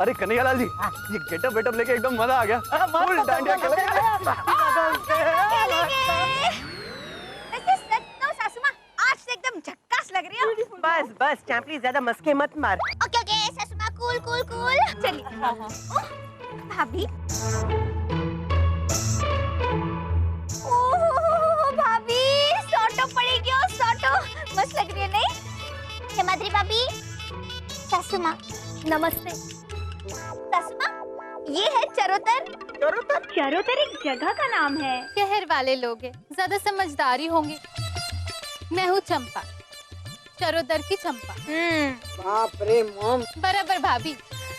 अरे कन्हैयालाल जी, ये गेटअप वेटअप लेके एकदम मजा आ गया। फुल डांडिया खेलेंगे। वैसे सच तो सासू माँ आज से एकदम झक्कास लग रही हो। बस बस चैंपली, ज्यादा मस्के मत मार। ओके ओके सासू माँ, कूल कूल कूल। चलिए भाभी। ओह भाभी, सोटो पड़ेगी और सोटो मस्त लग रही है नहीं? हिमाद्री भाभी। सासू माँ नमस्ते। सासू माँ, ये है चरोतर। चरोतर? चरोतर एक जगह का नाम है। शहर वाले लोग हैं, ज्यादा समझदारी होंगे। मैं हूँ चंपा, चरोतर की चंपा। बाप रे मॉम। बराबर भाभी,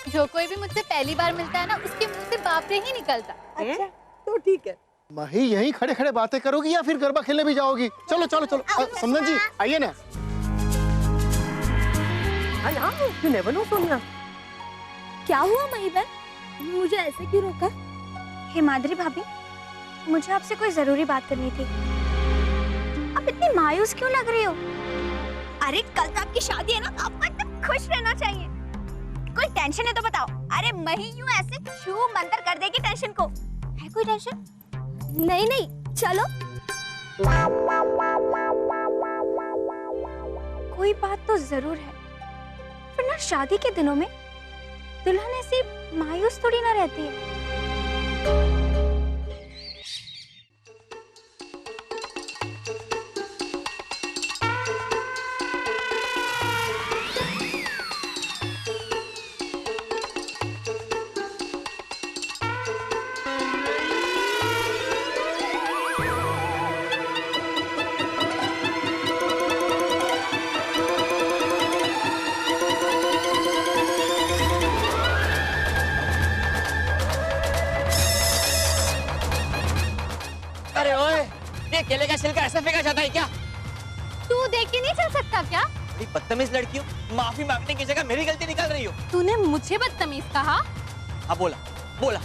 जो कोई भी मुझसे पहली बार मिलता है ना, उसके मुंह से बाप रे ही निकलता। अच्छा तो ठीक है। माही यहीं खड़े खड़े बातें करोगी या फिर गरबा खेलने भी जाओगी? चलो चलो चलो, समझन जी आइए ना। You never know Sonia. क्या हुआ महिबन, मुझे ऐसे क्यों रोका? हिमाद्री भाभी, मुझे आपसे कोई जरूरी बात करनी थी। आप इतनी मायूस क्यों लग रही हो? अरे कल तो आपकी शादी है ना, तो आपको एकदम खुश रहना चाहिए। कोई टेंशन है तो बताओ। अरे मही यूं ऐसे छू मंतर कर देगी टेंशन को। है कोई टेंशन? नहीं नहीं, चलो। कोई बात तो जरूर है, वरना शादी के दिनों में दुल्हन ऐसी मायूस थोड़ी ना रहती है। अरे ओए, ये केले का छिलका ऐसे फेंका जाता है क्या? तू देख के नहीं चल सकता क्या? बड़ी बदतमीज लड़की हो, माफी मांगने की जगह मेरी गलती निकाल रही हो। तूने मुझे बदतमीज कहा? हाँ बोला, बोला।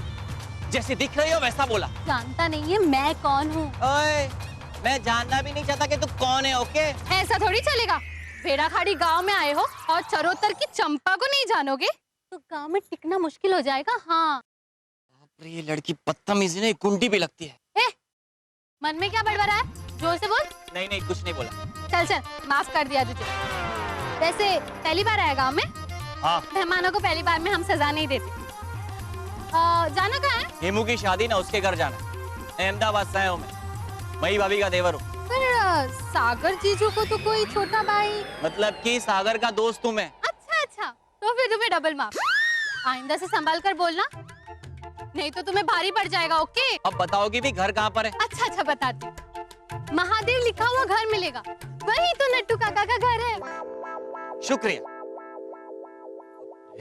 जैसी दिख रही हो वैसा बोला। जानता नहीं है मैं कौन हूँ। ओए, मैं जानना भी नहीं चाहता कि तू कौन है, ओके? ऐसा थोड़ी चलेगा। भेड़ाखाड़ी गांव में आए हो और चरोतर की चंपा को नहीं जानोगे तो गांव में टिकना मुश्किल हो जाएगा। हाँ, बाप रे, ये लड़की बदतमीजी नहीं कुंडी भी लगती है। मन में क्या बड़बड़ा है? जोर से बोल। नहीं नहीं, कुछ नहीं बोला। चल चल, माफ कर दिया तुझे। वैसे पहली बार आया गांव में? हाँ। मेहमानों को पहली बार में हम सजा नहीं देते। जाना कहाँ है? हेमू की शादी ना, उसके घर जाना। अहमदाबाद से आया हूँ मैं, मई भाभी का देवर हूँ। पर सागर जीजू को तो कोई छोटा भाई। मतलब कि सागर का दोस्त हूँ मैं। अच्छा अच्छा, तो फिर तुम्हें डबल माफ। आइंदा से संभाल कर बोलना, नहीं तो तुम्हें भारी पड़ जाएगा। ओके? अब बताओगी भी घर कहाँ पर है? अच्छा अच्छा बताती हूँ। महादेव लिखा हुआ घर मिलेगा, वही तो नट्टू काका का घर है। शुक्रिया।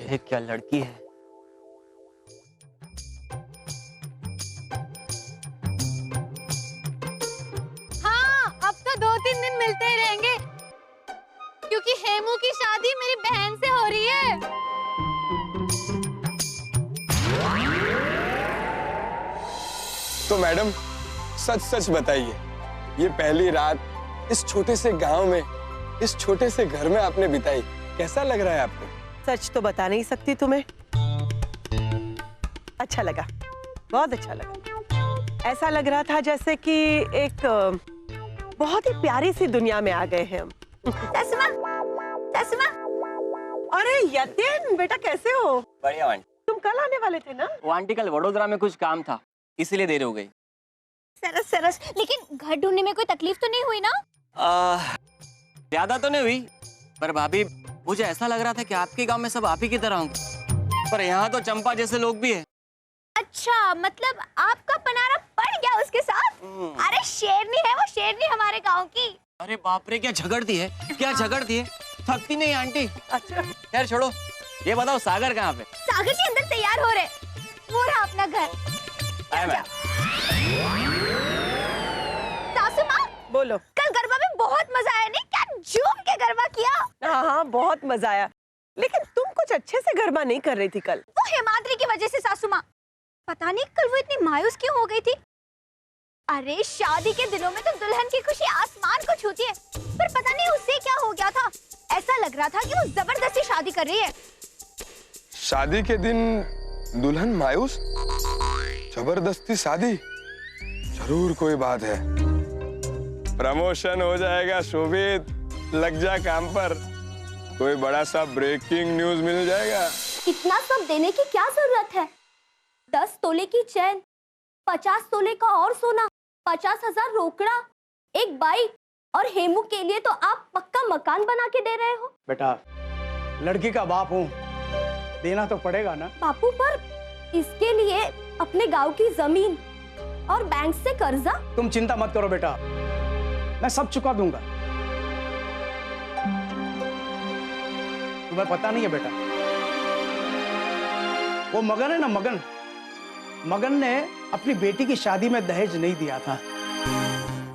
ये क्या लड़की है? हाँ, अब तो 2-3 दिन मिलते ही रहेंगे, क्योंकि हेमू की शादी मेरी बहन से हो रही है। तो मैडम सच सच बताइए, ये पहली रात इस छोटे से गांव में, इस छोटे से घर में आपने बिताई, कैसा लग रहा है आपको? सच तो बता नहीं सकती तुम्हें। अच्छा लगा, बहुत अच्छा लगा। ऐसा लग रहा था जैसे कि एक बहुत ही प्यारी सी दुनिया में आ गए हैं हम। सासू माँ। अरे यतिन बेटा, कैसे हो? बढ़िया आंटी। तुम कल आने वाले थे ना? वो आंटी कल वडोदरा में कुछ काम था, इसीलिए देर हो गई। सरस सरस, लेकिन घर ढूंढने में कोई तकलीफ तो नहीं हुई ना? ज्यादा तो नहीं हुई, पर भाभी मुझे ऐसा लग रहा था कि आपके गांव में सब आप ही की तरह होंगे, पर यहाँ तो चंपा जैसे लोग भी है। अच्छा, मतलब आपका पनारा पड़ गया उसके साथ? अरे शेरनी है वो, शेरनी हमारे गांव की। अरे बाप रे, क्या झगड़ती है, क्या झगड़ती है, थकती नहीं आंटी। अच्छा यार छोड़ो, ये बताओ सागर कहाँ पे? सागर के अंदर तैयार हो रहे, वो रहा अपना घर। सासू माँ, बोलो। कल गरबा में बहुत मजा आया नहीं? क्या झूम के गरबा किया। हाँ हाँ, बहुत मजा आया, लेकिन तुम कुछ अच्छे से गरबा नहीं कर रही थी कल। वो हिमाद्री की वजह से सासू माँ। पता नहीं कल वो इतनी मायूस क्यों हो गई थी। अरे शादी के दिनों में तो दुल्हन की खुशी आसमान को छूती है, पर पता नहीं उससे क्या हो गया था। ऐसा लग रहा था कि वो जबरदस्ती शादी कर रही है। शादी के दिन दुल्हन मायूस, जबरदस्ती शादी, जरूर कोई बात है। प्रमोशन हो जाएगा शोभित, लग जा काम पर, कोई बड़ा सा ब्रेकिंग न्यूज मिल जाएगा। इतना सब देने की क्या जरूरत है? 10 तोले की चैन, 50 तोले का और सोना, 50,000 रोकड़ा, एक बाइक, और हेमू के लिए तो आप पक्का मकान बना के दे रहे हो। बेटा, लड़की का बाप हूँ, देना तो पड़ेगा ना। बापू, पर इसके लिए अपने गांव की जमीन और बैंक से कर्जा। तुम चिंता मत करो बेटा, मैं सब चुका दूंगा। तुम्हें पता नहीं है बेटा, वो मगन है ना, मगन ने अपनी बेटी की शादी में दहेज नहीं दिया था।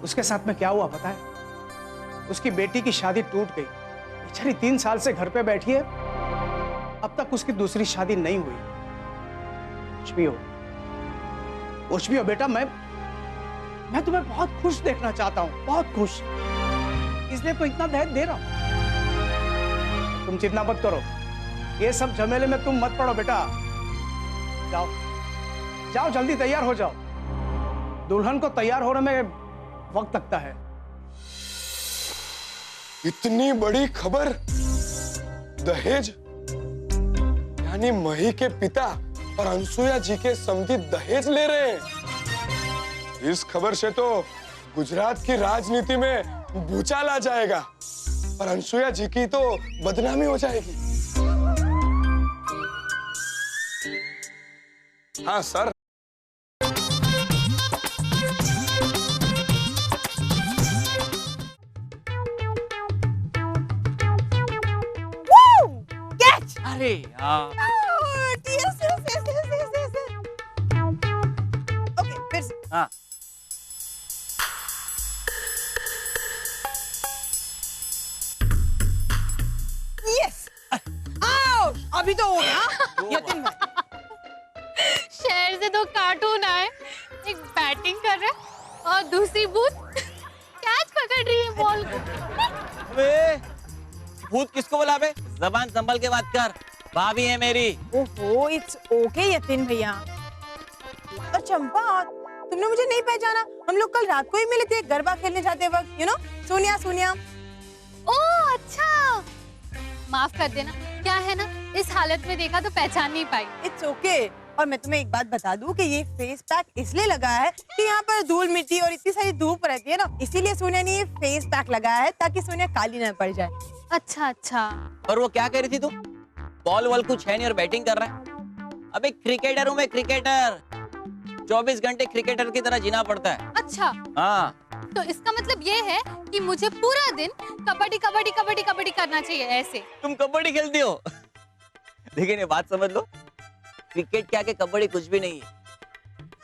उसके साथ में क्या हुआ पता है? उसकी बेटी की शादी टूट गई। बेचारी 3 साल से घर पे बैठी है, अब तक उसकी दूसरी शादी नहीं हुई। कुछ भी हो बेटा, मैं तुम्हें बहुत खुश देखना चाहता हूँ, बहुत खुश, इसलिए तो इतना दहेज दे रहा हूं। तुम चिंता मत करो, ये सब झमेले में तुम मत पड़ो बेटा। जाओ जल्दी तैयार हो जाओ, दुल्हन को तैयार होने में वक्त लगता है। इतनी बड़ी खबर, दहेज, यानी मही के पिता और अनसुया जी के समधी दहेज ले रहे हैं। इस खबर से तो गुजरात की राजनीति में भूचाल आ जाएगा और अनसुया जी की तो बदनामी हो जाएगी। हाँ सर, अरे यार, ओके, फिर से। हाँ यस, आओ, अभी तो हो गया। यतिन भाई, शहर से 2 कार्टून आए, एक बैटिंग कर रहा है और दूसरी भूत कैच पकड़ रही है बॉल को। वे, भूत किसको बोला बे? जबान संभल के बात कर, भाभी है मेरी। ओहो, इट्स ओके यतिन भैया। और चंपा, तुमने मुझे नहीं पहचाना? हम लोग कल रात को ही मिले थे गरबा खेलने जाते वक्त, सोनिया। ओह अच्छा, माफ कर देना, क्या है ना, इस हालत में देखा तो पहचान नहीं पाई। It's okay. और मैं तुम्हें एक बात बता दूं कि ये फेस पैक इसलिए लगाया है कि यहाँ पर धूल मिट्टी और इतनी सारी धूप रहती है ना, इसीलिए सोनिया ने ये फेस पैक लगाया है ताकि सोनिया काली न पड़ जाए। अच्छा। और वो क्या कह रही थी तू? बॉल वॉल कुछ है नहीं और बैटिंग कर रहा है? अबे क्रिकेटर हूँ मैं, क्रिकेटर। 24 घंटे क्रिकेटर की तरह जीना पड़ता है। अच्छा, हाँ, तो इसका मतलब ये है कि मुझे पूरा दिन कबड्डी करना चाहिए ऐसे। तुम कबड्डी खेलती हो? लेकिन ये बात समझ लो, क्रिकेट क्या के कबड्डी कुछ भी नहीं है।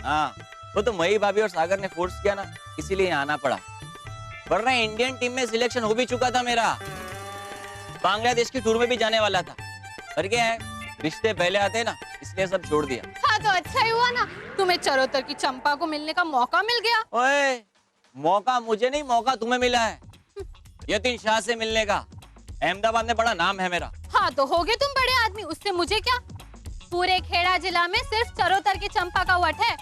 हाँ, वो तो मई भाभी और सागर ने फोर्स किया ना, इसीलिए यहाँ आना पड़ा, वरना इंडियन टीम में सिलेक्शन हो भी चुका था मेरा। बांग्लादेश की टूर में भी जाने वाला था, पर क्या है, रिश्ते पहले आते हैं ना, इसलिए सब छोड़ दिया। हाँ तो अच्छा ही हुआ ना, तुम्हें चरोतर की चंपा को मिलने का मौका मिल गया। ओए, मौका मुझे नहीं, मौका तुम्हें मिला है यतिन शाह से मिलने का। अहमदाबाद में बड़ा नाम है मेरा। हाँ तो हो गए तुम बड़े आदमी, उससे मुझे क्या? पूरे खेड़ा जिला में सिर्फ चरोतर की चंपा का वट है।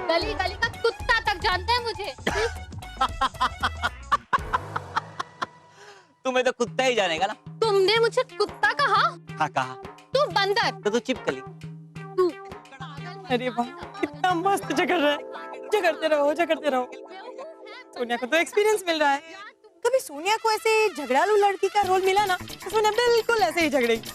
गली गली का कुत्ता तक जानता है मुझे। तुम्हें तो कुत्ता ही जानेगा ना। तुमने मुझे कुत्ता कहा? हाँ कहा। तू बंदर। तो तू चिपकली। तू अरे वाह, कितना मस्त झगड़ रहा है। झगड़ते रहो। सोनिया को तो एक्सपीरियंस मिल रहा है। कभी सोनिया को ऐसे झगड़ालू लड़की का रोल मिला ना, तो सोनिया बिल्कुल ऐसे ही झगड़ेगी।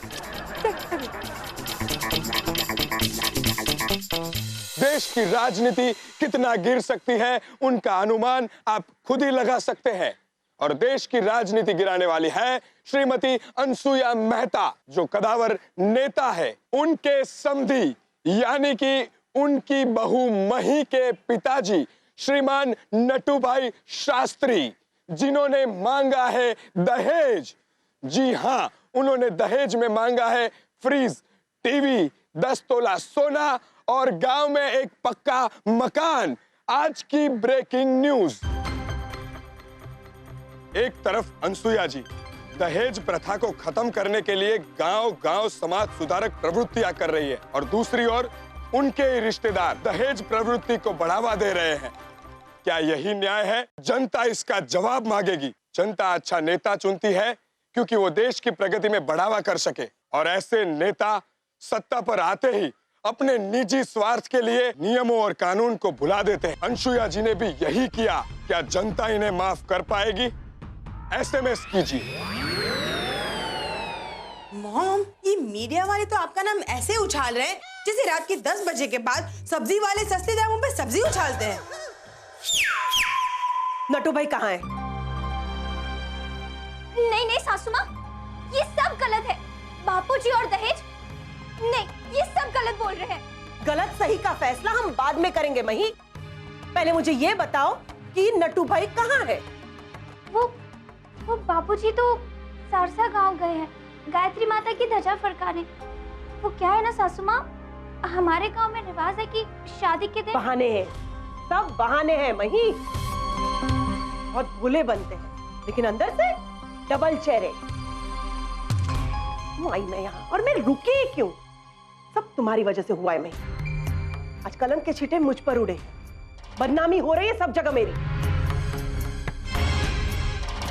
देश की राजनीति कितना गिर सकती है, उनका अनुमान आप खुद ही लगा सकते हैं। और देश की राजनीति गिराने वाली है श्रीमती अनसुया मेहता, जो कदावर नेता है। उनके समधी यानी कि उनकी बहू मही के पिताजी श्रीमान नटूभाई शास्त्री, जिन्होंने मांगा है दहेज। जी हाँ, उन्होंने दहेज में मांगा है फ्रिज, टीवी, 10 तोला सोना और गांव में एक पक्का मकान। आज की ब्रेकिंग न्यूज। एक तरफ अनसुया जी, दहेज प्रथा को खत्म करने के लिए गांव-गांव समाज सुधारक प्रवृत्तियां कर रही है और दूसरी ओर उनके ही रिश्तेदार दहेज प्रवृत्ति को बढ़ावा दे रहे हैं। क्या यही न्याय है? जनता इसका जवाब मांगेगी। जनता अच्छा नेता चुनती है क्योंकि वो देश की प्रगति में बढ़ावा कर सके, और ऐसे नेता सत्ता पर आते ही अपने निजी स्वार्थ के लिए नियमों और कानून को भुला देते हैं। अनसुया जी ने भी यही किया। क्या जनता इन्हें माफ कर पाएगी? एसएमएस कीजिए। मॉम, ये मीडिया वाले तो आपका नाम ऐसे उछाल रहे हैं जैसे रात के 10 बजे के बाद सब्जी वाले सस्ते दामों पे सब्जी उछालते हैं। नटू भाई कहाँ है? नहीं सासू माँ, ये सब गलत है। बापूजी और दहेज, नहीं, ये सब गलत बोल रहे हैं। गलत सही का फैसला हम बाद में करेंगे मही। पहले मुझे ये बताओ कि नटू भाई कहाँ है? वो बापूजी तो सरसा गांव गए हैं, गायत्री माता की ध्वजा फरकाने। वो क्या है ना सासू माँ, हमारे गांव में रिवाज है कि शादी के दिन बहाने हैं, सब बहाने हैं मही। बहुत भूले बनते हैं लेकिन अंदर से डबल चेहरे। आई मैं यहाँ और मैं रुकी क्यों? सब तुम्हारी वजह से हुआ है। मैं आज कलंक के छींटे मुझ पर उड़े, बदनामी हो रही है सब जगह मेरी,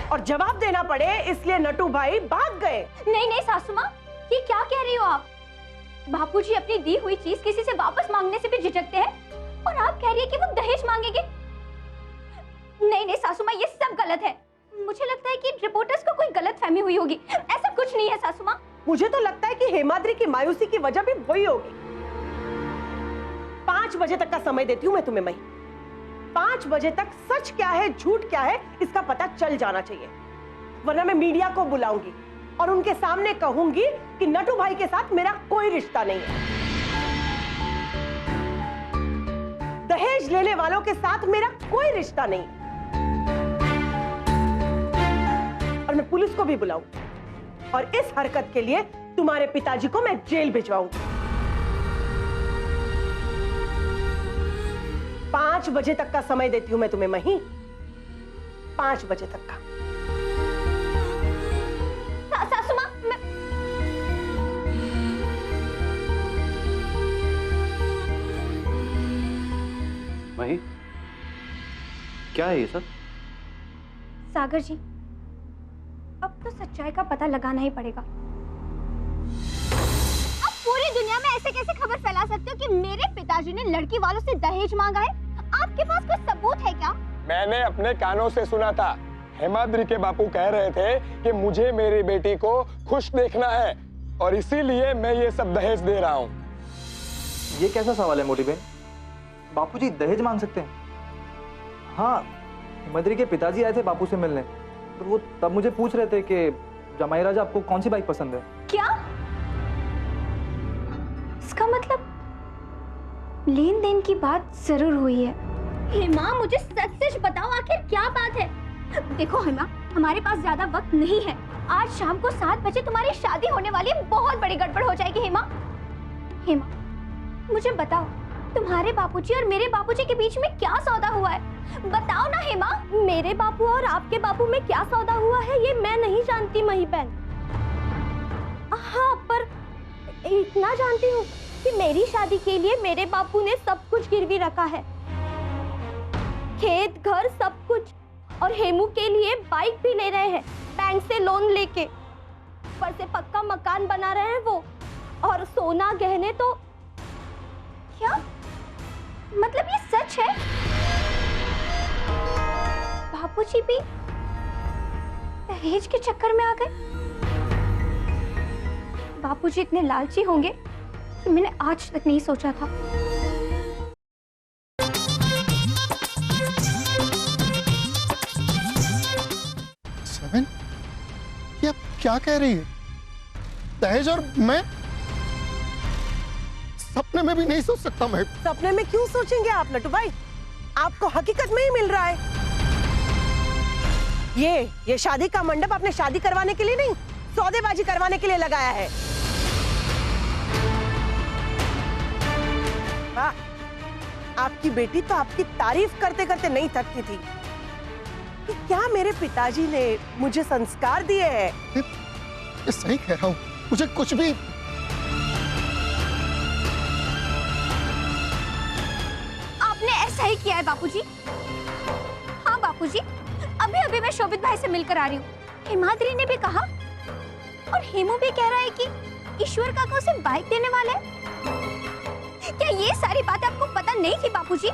और जवाब देना पड़े इसलिए नटू भाई भाग गए। नहीं सासू माँ, ये क्या कह रही हो आप? बापूजी अपनी दी हुई चीज किसी से वापस मांगने से भी झिझकते हैं, और आप कह रही है कि वो दहेज मांगेंगे? नहीं सासू माँ, ये सब गलत है। मुझे लगता है कि रिपोर्टर्स को कोई गलतफहमी हुई होगी। ऐसा कुछ नहीं है सासू माँ। मुझे तो लगता है कि हेमाद्री की मायूसी की वजह भी वही होगी। 5 बजे तक का समय देती हूँ मैं तुम्हें मई। 5 बजे तक सच क्या है झूठ क्या है इसका पता चल जाना चाहिए, वरना मैं मीडिया को बुलाऊंगी और उनके सामने कहूंगी कि नटू भाई के साथ मेरा कोई रिश्ता नहीं है, दहेज लेने वालों के साथ मेरा कोई रिश्ता नहीं, और मैं पुलिस को भी बुलाऊंगी और इस हरकत के लिए तुम्हारे पिताजी को मैं जेल भिजवाऊंगी। 5 बजे तक का समय देती हूं मैं तुम्हें मही, 5 बजे तक का। सासू माँ, मही, क्या है ये सब? सागर जी, अब तो सच्चाई का पता लगाना ही पड़ेगा। अब पूरी दुनिया में ऐसे कैसे खबर फैला सकते हो कि मेरे पिताजी ने लड़की वालों से दहेज मांगा है? आपके पास कोई सबूत है क्या? मैंने अपने कानों से सुना था। हेमाद्री के बापू कह रहे थे कि मुझे मेरी बेटी को खुश देखना है और इसीलिए मैं ये सब दहेज दे रहा हूँ। ये कैसा सवाल है मोटी बहन? बापूजी दहेज मांग सकते हैं? हाँ, हेमाद्री के पिताजी आए थे बापू से मिलने, तो वो तब मुझे पूछ रहे थे कि जमाई राजा आपको कौन सी बाइक पसंद है। क्या? इसका मतलब लेन देन की बात जरूर हुई है। हेमा, मुझे सच सच बताओ, आखिर क्या बात है? देखो हेमा, हमारे पास ज्यादा वक्त नहीं है। आज शाम को 7 बजे तुम्हारी शादी होने वाली है, बहुत बड़ी गड़बड़ हो जाएगी। हेमा, मुझे बताओ, तुम्हारे बापूजी और मेरे बापूजी के बीच में क्या सौदा हुआ है? बताओ ना हेमा। मेरे बापू और आपके बापू में क्या सौदा हुआ है ये मैं नहीं जानती मही बहन। हाँ, पर इतना जानती हूँ कि मेरी शादी के लिए मेरे बापू ने सब कुछ गिरवी रखा है, खेत घर सब कुछ, और हेमू के लिए बाइक भी ले रहे हैं बैंक से लोन लेके, ऊपर से पक्का मकान बना रहे हैं वो, और सोना गहने। तो क्या मतलब ये सच है? बापूजी भी दहेज के चक्कर में आ गए? बापूजी इतने लालची होंगे कि मैंने आज तक नहीं सोचा था। सेवन, ये आप क्या कह रही है? दहेज? और मैं सपने में भी नहीं सोच सकता। मैं सपने में क्यों सोचेंगे आप नटू भाई? आपको हकीकत में ही मिल रहा है। ये शादी का मंडप आपने शादी करवाने के लिए नहीं, सौदेबाजी करवाने के लिए लगाया है। वाह, आपकी बेटी तो आपकी तारीफ करते करते नहीं थकती थी। कि क्या मेरे पिताजी ने मुझे संस्कार दिए हैं। ये सही कह रहा हूँ, मुझे कुछ भी। आपने ऐसा ही किया है बापूजी। हाँ बापूजी, अभी अभी मैं शोभित भाई से मिलकर आ रही हूँ। हिमाद्री ने भी कहा और हेमू भी कह रहा है कि ईश्वर काका उसे बाइक देने वाले हैं। क्या ये सारी बातें आपको पता नहीं थी बापूजी?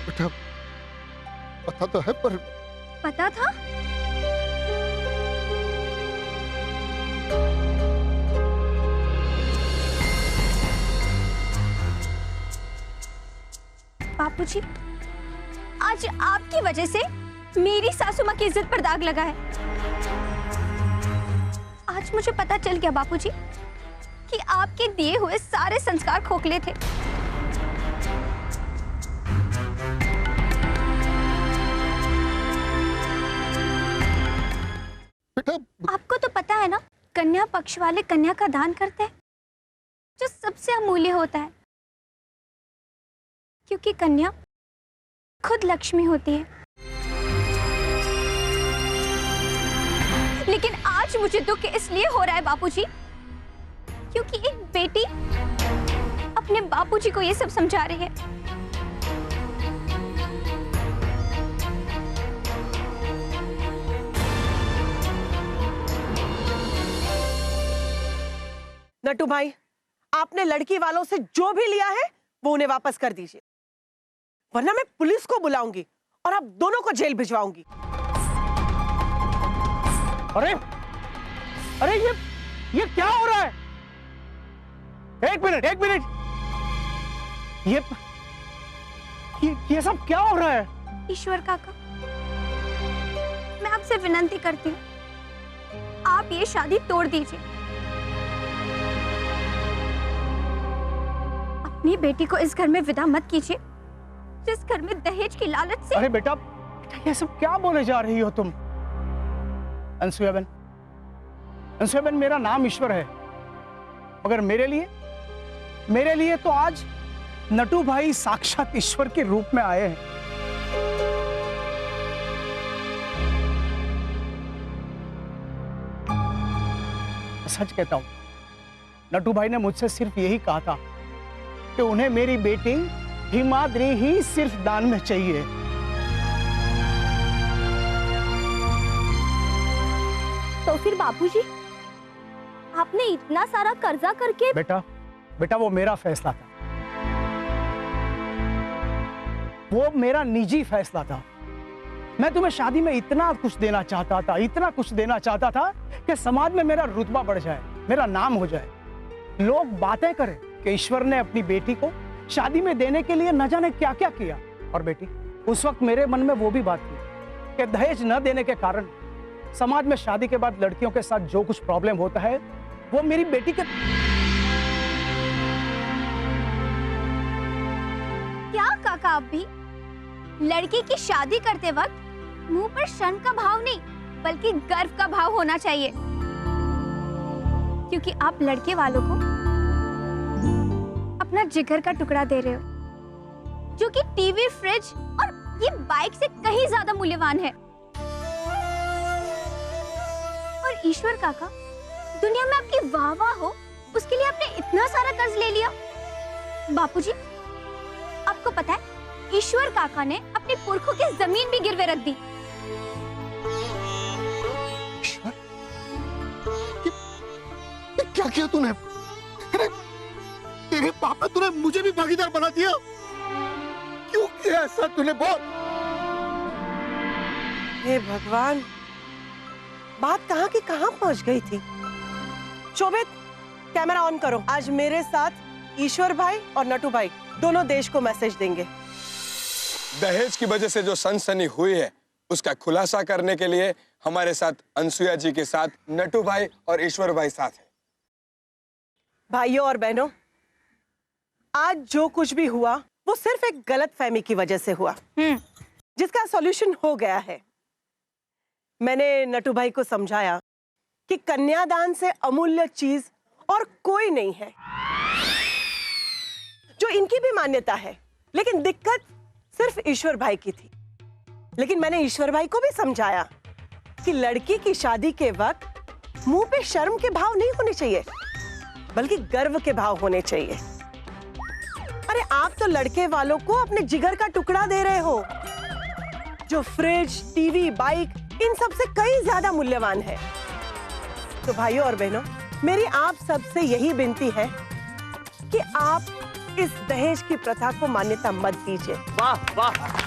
बेटा, पता तो है पर पता था? बापूजी, आज आपकी वजह से मेरी सासू माँ की इज्जत पर दाग लगा है। आज मुझे पता चल गया बापूजी कि आपके दिए हुए सारे संस्कार खोखले थे। बेटा, आपको तो पता है ना, कन्या पक्ष वाले कन्या का दान करते हैं, जो सबसे अमूल्य होता है, क्योंकि कन्या खुद लक्ष्मी होती है। लेकिन आज मुझे दुख इसलिए हो रहा है बापूजी, क्योंकि एक बेटी अपने बापूजी को ये सब समझा रही है। नटू भाई, आपने लड़की वालों से जो भी लिया है वो उन्हें वापस कर दीजिए, वरना मैं पुलिस को बुलाऊंगी और आप दोनों को जेल भिजवाऊंगी। अरे अरे ये क्या हो रहा है? एक मिनट, ये सब क्या हो रहा है? ईश्वर काका, मैं आपसे विनती करती हूँ, आप ये शादी तोड़ दीजिए। अपनी बेटी को इस घर में विदा मत कीजिए, जिस घर में दहेज की लालच से। अरे बेटा, ये सब क्या बोले जा रही हो तुम? अनसुया बहन, मेरा नाम ईश्वर है, मगर मेरे लिए तो आज नटू भाई साक्षात ईश्वर के रूप में आए हैं। सच कहता हूं, नटू भाई ने मुझसे सिर्फ यही कहा था कि उन्हें मेरी बेटी हिमाद्री ही सिर्फ दान में चाहिए। तो फिर बापूजी, आपने इतना सारा कर्जा करके। बेटा वो मेरा फैसला था, वो मेरा निजी फैसला था। मैं तुम्हें शादी में इतना कुछ देना चाहता था कि समाज में मेरा रुतबा बढ़ जाए, मेरा नाम हो जाए, लोग बातें करें कि ईश्वर ने अपनी बेटी को शादी में देने के लिए न जाने क्या क्या किया। और बेटी, उस वक्त मेरे मन में वो भी बात थी कि दहेज न देने के कारण समाज में शादी के बाद लड़कियों के साथ जो कुछ प्रॉब्लम होता है वो मेरी बेटी के। क्या काका, आप भी लड़की की शादी करते वक्त मुंह पर शर्म का भाव नहीं बल्कि गर्व का भाव होना चाहिए, क्योंकि आप लड़के वालों को अपना जिगर का टुकड़ा दे रहे हो, जो कि टीवी, फ्रिज और ये बाइक से कहीं ज्यादा मूल्यवान है। और ईश्वर काका, दुनिया में आपकी वाह हो, उसके लिए आपने इतना सारा कर्ज ले लिया। बापूजी, आपको पता है, ईश्वर काका ने अपने पुरखों की जमीन भी गिरवे रख दी। ये क्या किया तूने? तेरे पापा तूने मुझे भी भागीदार बना दिया। क्यों किया ऐसा तूने? बोल। हे भगवान, बात कहाँ की कहाँ पहुंच गई थी। शोभित, कैमरा ऑन करो। आज मेरे साथ ईश्वर भाई और नटू भाई दोनों देश को मैसेज देंगे। दहेज की वजह से जो सनसनी हुई है उसका खुलासा करने के लिए हमारे साथ अनसुया जी के साथ नटू भाई और ईश्वर भाई साथ हैं। भाइयों और बहनों, आज जो कुछ भी हुआ वो सिर्फ एक गलतफहमी की वजह से हुआ, जिसका सॉल्यूशन हो गया है। मैंने नटू भाई को समझाया कि कन्यादान से अमूल्य चीज और कोई नहीं है, जो इनकी भी मान्यता है, लेकिन दिक्कत सिर्फ ईश्वर भाई की थी। लेकिन मैंने ईश्वर भाई को भी समझाया कि लड़की की शादी के वक्त मुंह पे शर्म के भाव नहीं होने चाहिए, बल्कि गर्व के भाव होने चाहिए। अरे आप तो लड़के वालों को अपने जिगर का टुकड़ा दे रहे हो, जो फ्रिज, टीवी, बाइक इन सब से कई ज्यादा मूल्यवान है। तो भाइयों और बहनों, मेरी आप सबसे यही विनती है कि आप इस दहेज की प्रथा को मान्यता मत दीजिए। वाह वाह।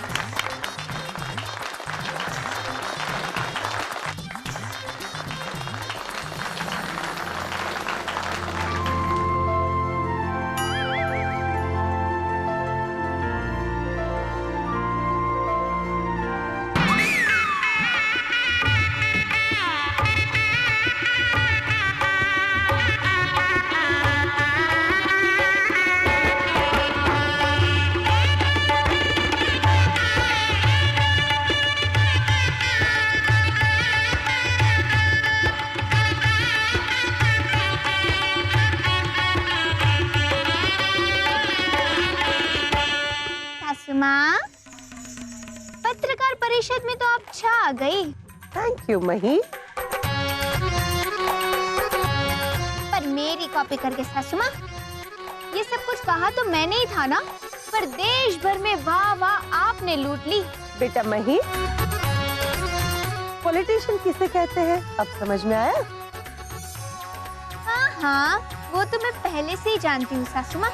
माँ, पत्रकार परिषद में तो आप छा गई। थैंक यू मही। पर मेरी कॉपी करके सासू माँ, ये सब कुछ कहा तो मैंने ही था ना, पर देश भर में वाह वाह आपने लूट ली। बेटा मही, पॉलिटिशियन किसे कहते हैं अब समझ में आया? हाँ हाँ, वो तो मैं पहले से ही जानती हूँ सासू माँ।